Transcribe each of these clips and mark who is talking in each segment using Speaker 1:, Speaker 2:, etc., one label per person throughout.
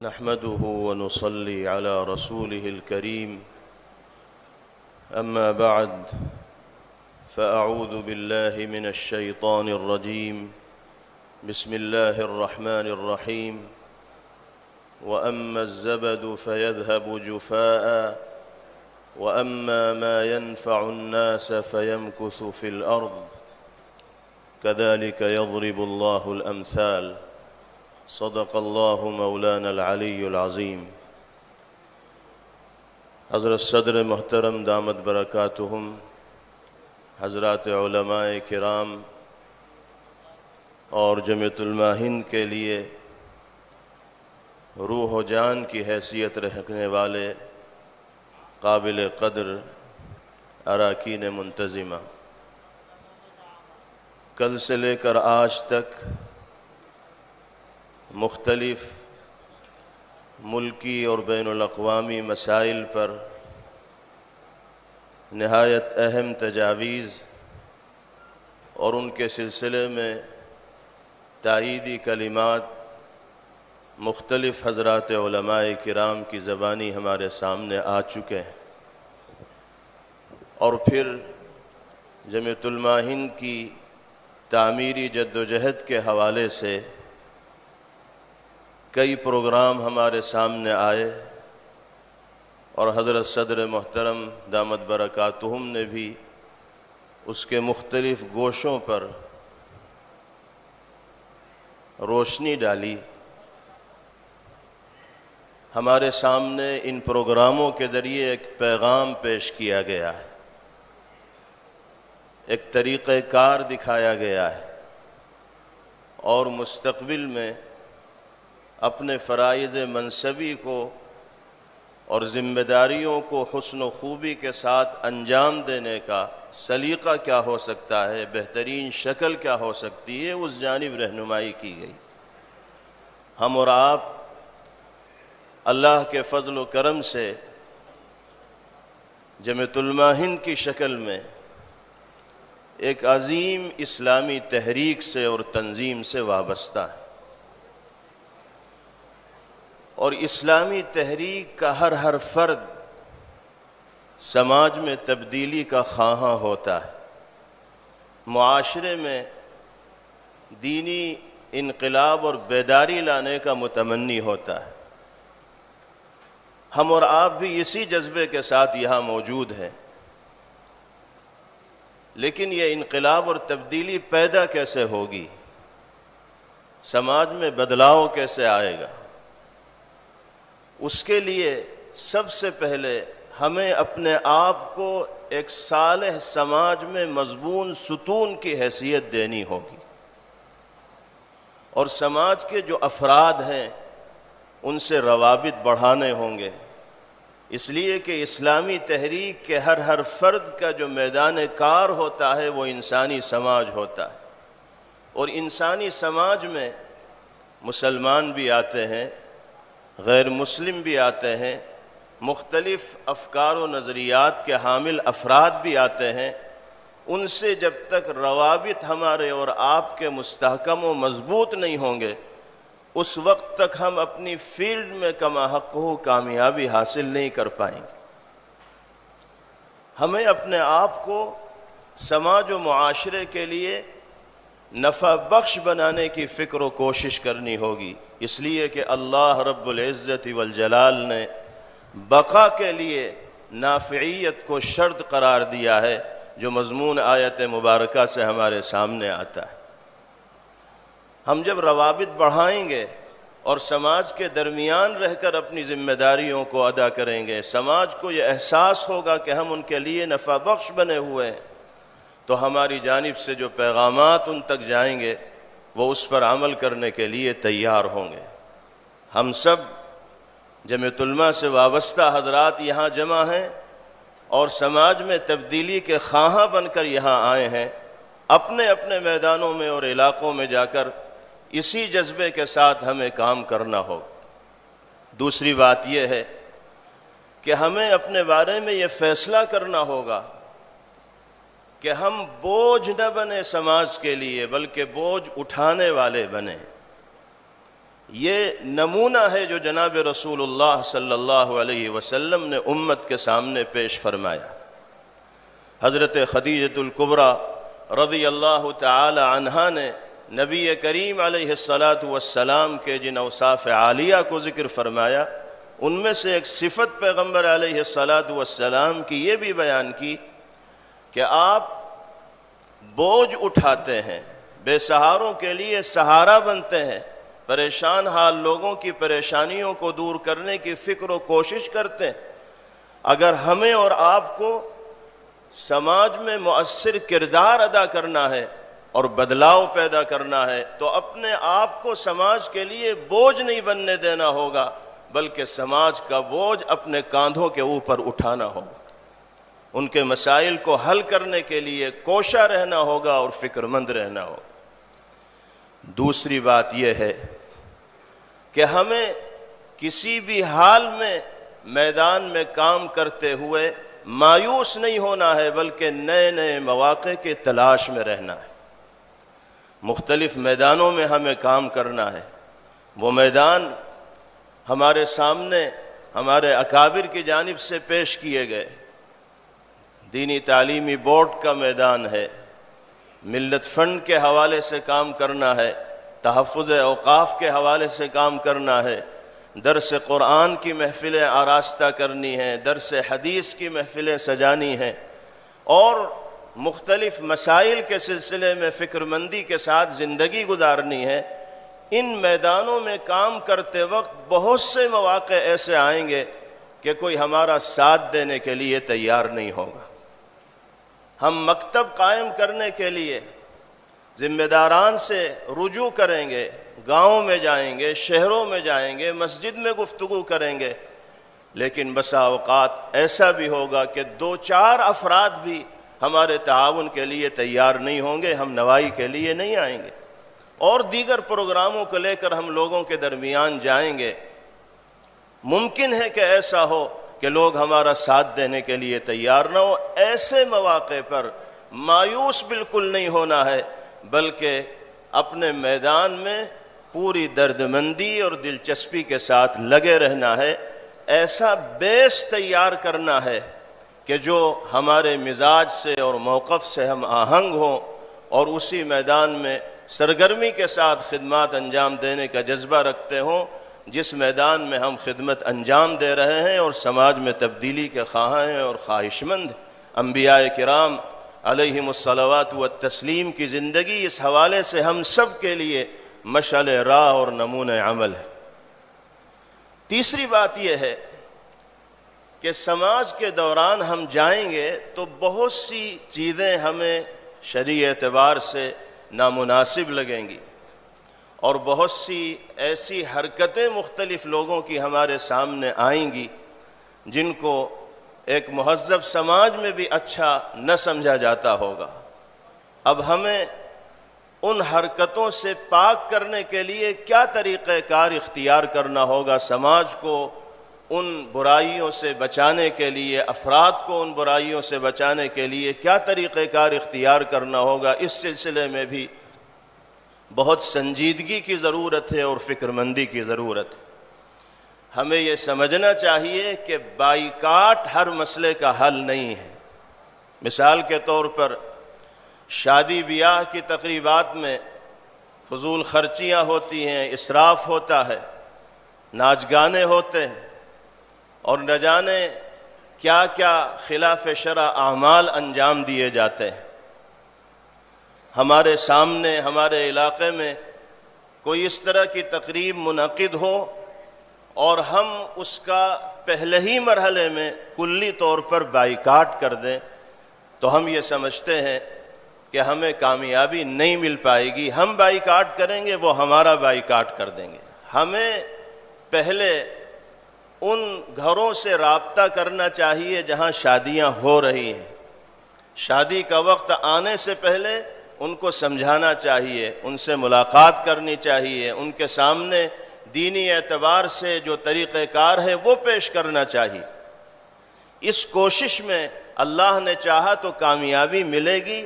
Speaker 1: نحمده ونصلي على رسوله الكريم أما بعد فأعوذ بالله من الشيطان الرجيم بسم الله الرحمن الرحيم وأما الزبد فيذهب جفاء وأما ما ينفع الناس فيمكث في الأرض كذلك يضرب الله الأمثال صدق اللہ مولانا العلی العظیم۔ حضرت صدر محترم دامت برکاتہم، حضرات علماء کرام اور جمعیت علماء ہند کے لیے روح و جان کی حیثیت رکھنے والے قابل قدر اراکین منتظمہ، کل سے لے کر آج تک مختلف ملکی اور بین الاقوامی مسائل پر نہایت اہم تجاویز اور ان کے سلسلے میں تائیدی کلمات مختلف حضرات علماء کرام کی زبانی ہمارے سامنے آ چکے ہیں، اور پھر جمعیت علماء ہند کی تعمیری جد و جہد کے حوالے سے کئی پروگرام ہمارے سامنے آئے، اور حضرت صدر محترم دامت برکاتہم نے بھی اس کے مختلف گوشوں پر روشنی ڈالی۔ ہمارے سامنے ان پروگراموں کے ذریعے ایک پیغام پیش کیا گیا ہے، ایک طریقہ کار دکھایا گیا ہے، اور مستقبل میں اپنے فرائض منصبی کو اور ذمہ داریوں کو حسن و خوبی کے ساتھ انجام دینے کا سلیقہ کیا ہو سکتا ہے، بہترین شکل کیا ہو سکتی ہے، اس جانب رہنمائی کی گئی۔ ہم اور آپ اللہ کے فضل و کرم سے جمعیت علماء ہند کی شکل میں ایک عظیم اسلامی تحریک سے اور تنظیم سے وابستہ ہیں، اور اسلامی تحریک کا ہر فرد سماج میں تبدیلی کا خواہاں ہوتا ہے، معاشرے میں دینی انقلاب اور بیداری لانے کا متمنی ہوتا ہے۔ ہم اور آپ بھی اسی جذبے کے ساتھ یہاں موجود ہیں، لیکن یہ انقلاب اور تبدیلی پیدا کیسے ہوگی، سماج میں بدلاؤ کیسے آئے گا؟ اس کے لیے سب سے پہلے ہمیں اپنے آپ کو ایک صالح سماج میں مضبوط ستون کی حیثیت دینی ہوگی، اور سماج کے جو افراد ہیں ان سے روابط بڑھانے ہوں گے، اس لیے کہ اسلامی تحریک کے ہر فرد کا جو میدان کار ہوتا ہے وہ انسانی سماج ہوتا ہے، اور انسانی سماج میں مسلمان بھی آتے ہیں، غیر مسلم بھی آتے ہیں، مختلف افکار و نظریات کے حامل افراد بھی آتے ہیں۔ ان سے جب تک روابط ہمارے اور آپ کے مستحکم و مضبوط نہیں ہوں گے، اس وقت تک ہم اپنی فیلڈ میں کما حق ہو کامیابی حاصل نہیں کر پائیں گے۔ ہمیں اپنے آپ کو سماج و معاشرے کے لیے نفع بخش بنانے کی فکر و کوشش کرنی ہوگی، اس لیے کہ اللہ رب العزت والجلال نے بقا کے لیے نافعیت کو شرط قرار دیا ہے، جو مضمون آیت مبارکہ سے ہمارے سامنے آتا ہے۔ ہم جب روابط بڑھائیں گے اور سماج کے درمیان رہ کر اپنی ذمہ داریوں کو ادا کریں گے، سماج کو یہ احساس ہوگا کہ ہم ان کے لیے نفع بخش بنے ہوئے ہیں، تو ہماری جانب سے جو پیغامات ان تک جائیں گے وہ اس پر عمل کرنے کے لیے تیار ہوں گے۔ ہم سب جمعیت علماء سے وابستہ حضرات یہاں جمع ہیں، اور سماج میں تبدیلی کے خواہاں بن کر یہاں آئے ہیں، اپنے اپنے میدانوں میں اور علاقوں میں جا کر اسی جذبے کے ساتھ ہمیں کام کرنا ہوگا۔ دوسری بات یہ ہے کہ ہمیں اپنے بارے میں یہ فیصلہ کرنا ہوگا کہ ہم بوجھ نہ بنے سماج کے لیے، بلکہ بوجھ اٹھانے والے بنیں۔ یہ نمونہ ہے جو جناب رسول اللہ صلی اللہ علیہ وسلم نے امت کے سامنے پیش فرمایا۔ حضرت خدیجۃ الکبریٰ رضی اللہ تعالی عنہا نے نبی کریم علیہ السلام کے جن اوصاف عالیہ کو ذکر فرمایا، ان میں سے ایک صفت پیغمبر علیہ السلام کی یہ بھی بیان کی کہ آپ بوجھ اٹھاتے ہیں، بے سہاروں کے لیے سہارا بنتے ہیں، پریشان حال لوگوں کی پریشانیوں کو دور کرنے کی فکر و کوشش کرتے ہیں۔ اگر ہمیں اور آپ کو سماج میں مؤثر کردار ادا کرنا ہے اور بدلاؤ پیدا کرنا ہے تو اپنے آپ کو سماج کے لیے بوجھ نہیں بننے دینا ہوگا، بلکہ سماج کا بوجھ اپنے کاندھوں کے اوپر اٹھانا ہوگا، ان کے مسائل کو حل کرنے کے لیے کوشاں رہنا ہوگا اور فکر مند رہنا ہوگا۔ دوسری بات یہ ہے کہ ہمیں کسی بھی حال میں میدان میں کام کرتے ہوئے مایوس نہیں ہونا ہے، بلکہ نئے نئے مواقع کی تلاش میں رہنا ہے۔ مختلف میدانوں میں ہمیں کام کرنا ہے۔ وہ میدان ہمارے سامنے ہمارے اکابر کی جانب سے پیش کیے گئے، دینی تعلیمی بورڈ کا میدان ہے، ملت فنڈ کے حوالے سے کام کرنا ہے، تحفظ اوقاف کے حوالے سے کام کرنا ہے، درس قرآن کی محفلیں آراستہ کرنی ہیں، درس حدیث کی محفلیں سجانی ہیں، اور مختلف مسائل کے سلسلے میں فکر مندی کے ساتھ زندگی گزارنی ہے۔ ان میدانوں میں کام کرتے وقت بہت سے مواقع ایسے آئیں گے کہ کوئی ہمارا ساتھ دینے کے لیے تیار نہیں ہوگا۔ ہم مکتب قائم کرنے کے لیے ذمہ داران سے رجوع کریں گے، گاؤں میں جائیں گے، شہروں میں جائیں گے، مسجد میں گفتگو کریں گے، لیکن بسا اوقات ایسا بھی ہوگا کہ دو چار افراد بھی ہمارے تعاون کے لیے تیار نہیں ہوں گے، ہم نوائی کے لیے نہیں آئیں گے، اور دیگر پروگراموں کو لے کر ہم لوگوں کے درمیان جائیں گے۔ ممکن ہے کہ ایسا ہو کہ لوگ ہمارا ساتھ دینے کے لیے تیار نہ ہو۔ ایسے مواقع پر مایوس بالکل نہیں ہونا ہے، بلکہ اپنے میدان میں پوری دردمندی اور دلچسپی کے ساتھ لگے رہنا ہے۔ ایسا بیس تیار کرنا ہے کہ جو ہمارے مزاج سے اور موقف سے ہم آہنگ ہوں، اور اسی میدان میں سرگرمی کے ساتھ خدمات انجام دینے کا جذبہ رکھتے ہوں، جس میدان میں ہم خدمت انجام دے رہے ہیں اور سماج میں تبدیلی کے خواہاں ہیں اور خواہش مند۔ انبیاء کرام علیہم الصلوات والتسلیم کی زندگی اس حوالے سے ہم سب کے لیے مشعل راہ اور نمونہ عمل ہے۔ تیسری بات یہ ہے کہ سماج کے دوران ہم جائیں گے تو بہت سی چیزیں ہمیں شرعی اعتبار سے نامناسب لگیں گی، اور بہت سی ایسی حرکتیں مختلف لوگوں کی ہمارے سامنے آئیں گی جن کو ایک مہذب سماج میں بھی اچھا نہ سمجھا جاتا ہوگا۔ اب ہمیں ان حرکتوں سے پاک کرنے کے لیے کیا طریقہ کار اختیار کرنا ہوگا، سماج کو ان برائیوں سے بچانے کے لیے، افراد کو ان برائیوں سے بچانے کے لیے کیا طریقہ کار اختیار کرنا ہوگا، اس سلسلے میں بھی بہت سنجیدگی کی ضرورت ہے اور فکر مندی کی ضرورت ہے۔ ہمیں یہ سمجھنا چاہیے کہ بائیکاٹ ہر مسئلے کا حل نہیں ہے۔ مثال کے طور پر شادی بیاہ کی تقریبات میں فضول خرچیاں ہوتی ہیں، اسراف ہوتا ہے، ناچ گانے ہوتے ہیں، اور نہ جانے کیا کیا خلاف شرع اعمال انجام دیے جاتے ہیں۔ ہمارے سامنے ہمارے علاقے میں کوئی اس طرح کی تقریب منعقد ہو اور ہم اس کا پہلے ہی مرحلے میں کلی طور پر بائیکاٹ کر دیں تو ہم یہ سمجھتے ہیں کہ ہمیں کامیابی نہیں مل پائے گی۔ ہم بائیکاٹ کریں گے، وہ ہمارا بائیکاٹ کر دیں گے۔ ہمیں پہلے ان گھروں سے رابطہ کرنا چاہیے جہاں شادیاں ہو رہی ہیں۔ شادی کا وقت آنے سے پہلے ان کو سمجھانا چاہیے، ان سے ملاقات کرنی چاہیے، ان کے سامنے دینی اعتبار سے جو طریقہ کار ہے وہ پیش کرنا چاہیے۔ اس کوشش میں اللہ نے چاہا تو کامیابی ملے گی،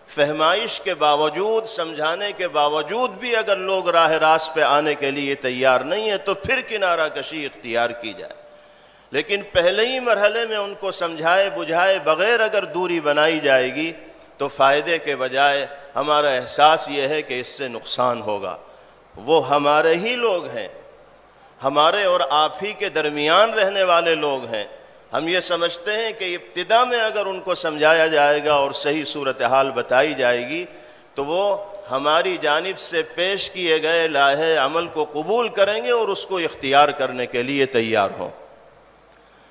Speaker 1: فہمائش کے باوجود، سمجھانے کے باوجود بھی اگر لوگ راہ راست پہ آنے کے لیے تیار نہیں ہیں تو پھر کنارہ کشی اختیار کی جائے۔ لیکن پہلے ہی مرحلے میں ان کو سمجھائے بجھائے بغیر اگر دوری بنائی جائے گی تو فائدے کے بجائے ہمارا احساس یہ ہے کہ اس سے نقصان ہوگا۔ وہ ہمارے ہی لوگ ہیں، ہمارے اور آپ ہی کے درمیان رہنے والے لوگ ہیں۔ ہم یہ سمجھتے ہیں کہ ابتدا میں اگر ان کو سمجھایا جائے گا اور صحیح صورتحال بتائی جائے گی تو وہ ہماری جانب سے پیش کیے گئے لائحہ عمل کو قبول کریں گے اور اس کو اختیار کرنے کے لیے تیار ہوں۔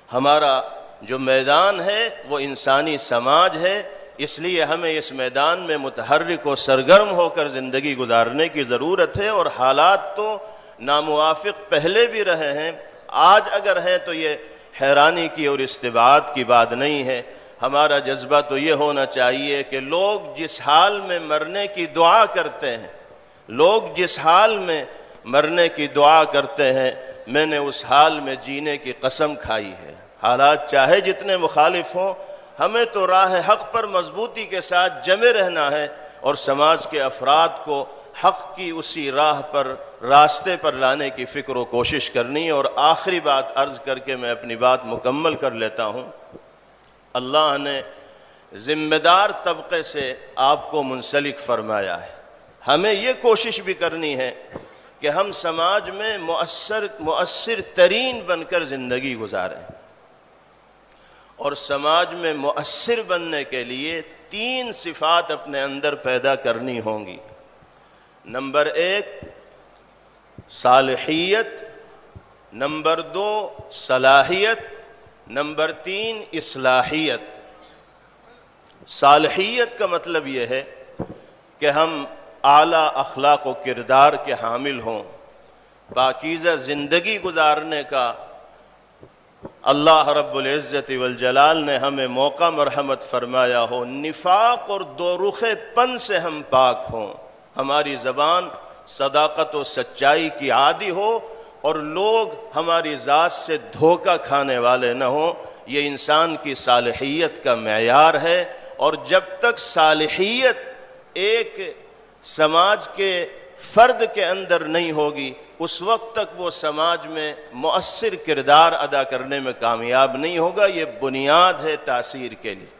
Speaker 1: ہمارا جو میدان ہے وہ انسانی سماج ہے، اس لیے ہمیں اس میدان میں متحرک و سرگرم ہو کر زندگی گزارنے کی ضرورت ہے، اور حالات تو ناموافق پہلے بھی رہے ہیں، آج اگر ہیں تو یہ حیرانی کی اور استبعاد کی بات نہیں ہے۔ ہمارا جذبہ تو یہ ہونا چاہیے کہ لوگ جس حال میں مرنے کی دعا کرتے ہیں، لوگ جس حال میں مرنے کی دعا کرتے ہیں، میں نے اس حال میں جینے کی قسم کھائی ہے۔ حالات چاہے جتنے مخالف ہوں، ہمیں تو راہ حق پر مضبوطی کے ساتھ جمے رہنا ہے اور سماج کے افراد کو حق کی اسی راہ پر، راستے پر لانے کی فکر و کوشش کرنی۔ اور آخری بات عرض کر کے میں اپنی بات مکمل کر لیتا ہوں۔ اللہ نے ذمہ دار طبقے سے آپ کو منسلک فرمایا ہے۔ ہمیں یہ کوشش بھی کرنی ہے کہ ہم سماج میں مؤثر ترین بن کر زندگی گزاریں، اور سماج میں مؤثر بننے کے لیے 3 صفات اپنے اندر پیدا کرنی ہوں گی۔ نمبر 1 صالحیت، نمبر 2 صلاحیت، نمبر 3 اصلاحیت۔ صالحیت کا مطلب یہ ہے کہ ہم اعلیٰ اخلاق و کردار کے حامل ہوں، پاکیزہ زندگی گزارنے کا اللہ رب العزت والجلال نے ہمیں موقع مرحمت فرمایا ہو، نفاق اور دو رخے پن سے ہم پاک ہوں، ہماری زبان صداقت و سچائی کی عادی ہو اور لوگ ہماری ذات سے دھوکہ کھانے والے نہ ہوں۔ یہ انسان کی صالحیت کا معیار ہے، اور جب تک صالحیت ایک سماج کے فرد کے اندر نہیں ہوگی اس وقت تک وہ سماج میں مؤثر کردار ادا کرنے میں کامیاب نہیں ہوگا۔ یہ بنیاد ہے تاثیر کے لیے۔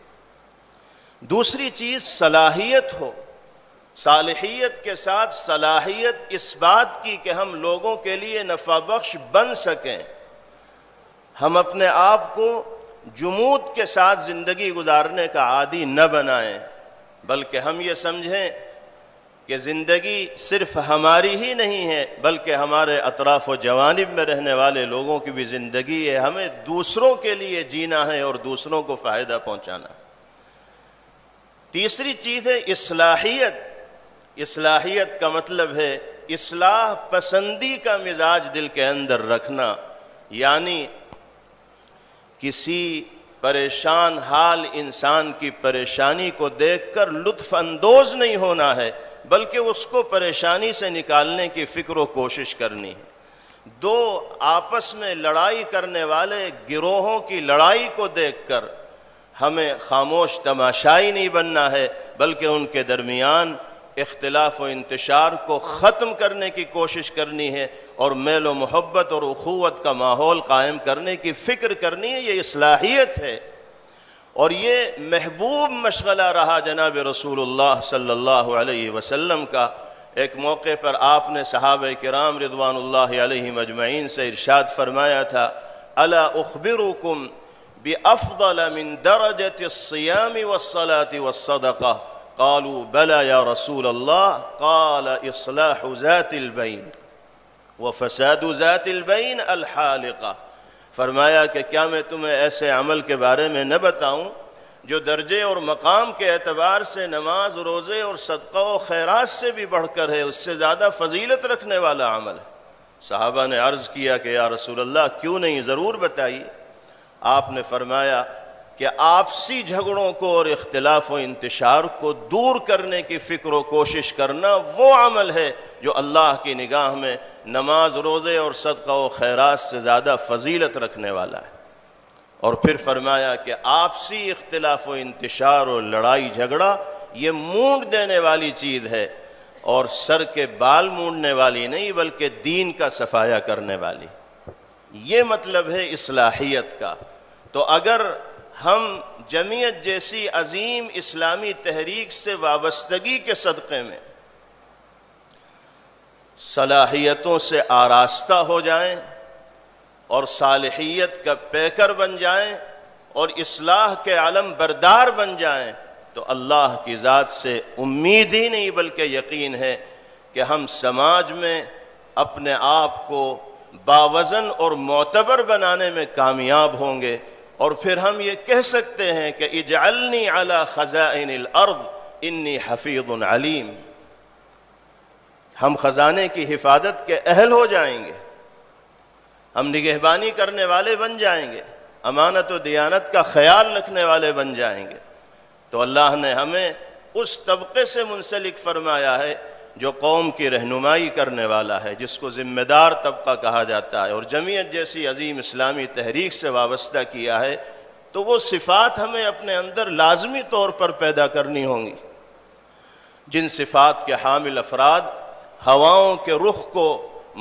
Speaker 1: دوسری چیز صلاحیت ہو، صالحیت کے ساتھ صلاحیت اس بات کی کہ ہم لوگوں کے لیے نفع بخش بن سکیں، ہم اپنے آپ کو جمود کے ساتھ زندگی گزارنے کا عادی نہ بنائیں، بلکہ ہم یہ سمجھیں کہ زندگی صرف ہماری ہی نہیں ہے بلکہ ہمارے اطراف و جوانب میں رہنے والے لوگوں کی بھی زندگی ہے، ہمیں دوسروں کے لیے جینا ہے اور دوسروں کو فائدہ پہنچانا۔ تیسری چیز ہے اصلاحیت۔ اصلاحیت کا مطلب ہے اصلاح پسندی کا مزاج دل کے اندر رکھنا، یعنی کسی پریشان حال انسان کی پریشانی کو دیکھ کر لطف اندوز نہیں ہونا ہے بلکہ اس کو پریشانی سے نکالنے کی فکر و کوشش کرنی ہے۔ دو آپس میں لڑائی کرنے والے گروہوں کی لڑائی کو دیکھ کر ہمیں خاموش تماشائی نہیں بننا ہے بلکہ ان کے درمیان اختلاف و انتشار کو ختم کرنے کی کوشش کرنی ہے اور میل و محبت اور اخوت کا ماحول قائم کرنے کی فکر کرنی ہے۔ یہ اصلاحیت ہے، اور یہ محبوب مشغلہ رہا جناب رسول اللہ صلی اللہ علیہ وسلم کا۔ ایک موقع پر آپ نے صحابہ کرام رضوان اللہ علیہم اجمعین سے ارشاد فرمایا تھا، الا اخبرکم بافضل من درجۃ الصیام والصلاة والصدقہ، قالوا بلى یا رسول اللہ، قال اصلاح ذات البین وفساد ذات البین الحالقہ۔ فرمایا کہ کیا میں تمہیں ایسے عمل کے بارے میں نہ بتاؤں جو درجے اور مقام کے اعتبار سے نماز، روزے اور صدقہ و خیرات سے بھی بڑھ کر ہے، اس سے زیادہ فضیلت رکھنے والا عمل ہے۔ صحابہ نے عرض کیا کہ یا رسول اللہ کیوں نہیں، ضرور بتائیے۔ آپ نے فرمایا کہ آپسی جھگڑوں کو اور اختلاف و انتشار کو دور کرنے کی فکر و کوشش کرنا وہ عمل ہے جو اللہ کی نگاہ میں نماز، روزے اور صدقہ و خیرات سے زیادہ فضیلت رکھنے والا ہے۔ اور پھر فرمایا کہ آپسی اختلاف و انتشار اور لڑائی جھگڑا یہ مونڈ دینے والی چیز ہے، اور سر کے بال مونڈنے والی نہیں بلکہ دین کا صفایا کرنے والی۔ یہ مطلب ہے اصلاحیت کا۔ تو اگر ہم جمعیت جیسی عظیم اسلامی تحریک سے وابستگی کے صدقے میں صلاحیتوں سے آراستہ ہو جائیں اور صالحیت کا پیکر بن جائیں اور اصلاح کے علم بردار بن جائیں، تو اللہ کی ذات سے امید ہی نہیں بلکہ یقین ہے کہ ہم سماج میں اپنے آپ کو باوزن اور معتبر بنانے میں کامیاب ہوں گے، اور پھر ہم یہ کہہ سکتے ہیں کہ اجعلنی علی خزائن الارض انی حفیظ علیم۔ ہم خزانے کی حفاظت کے اہل ہو جائیں گے، ہم نگہبانی کرنے والے بن جائیں گے، امانت و دیانت کا خیال رکھنے والے بن جائیں گے۔ تو اللہ نے ہمیں اس طبقے سے منسلک فرمایا ہے جو قوم کی رہنمائی کرنے والا ہے، جس کو ذمہ دار طبقہ کہا جاتا ہے، اور جمعیت جیسی عظیم اسلامی تحریک سے وابستہ کیا ہے، تو وہ صفات ہمیں اپنے اندر لازمی طور پر پیدا کرنی ہوں گی، جن صفات کے حامل افراد ہواؤں کے رخ کو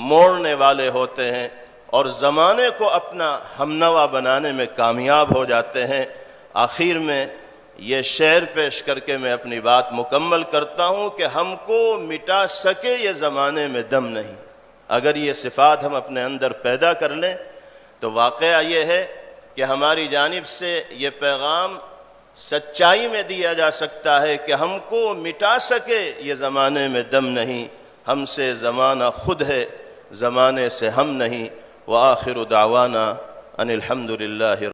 Speaker 1: موڑنے والے ہوتے ہیں اور زمانے کو اپنا ہمنوا بنانے میں کامیاب ہو جاتے ہیں۔ آخر میں یہ شعر پیش کر کے میں اپنی بات مکمل کرتا ہوں کہ ہم کو مٹا سکے یہ زمانے میں دم نہیں۔ اگر یہ صفات ہم اپنے اندر پیدا کر لیں تو واقعہ یہ ہے کہ ہماری جانب سے یہ پیغام سچائی میں دیا جا سکتا ہے کہ ہم کو مٹا سکے یہ زمانے میں دم نہیں، ہم سے زمانہ خود ہے، زمانے سے ہم نہیں۔ وآخر دعوانا ان الحمد للہ۔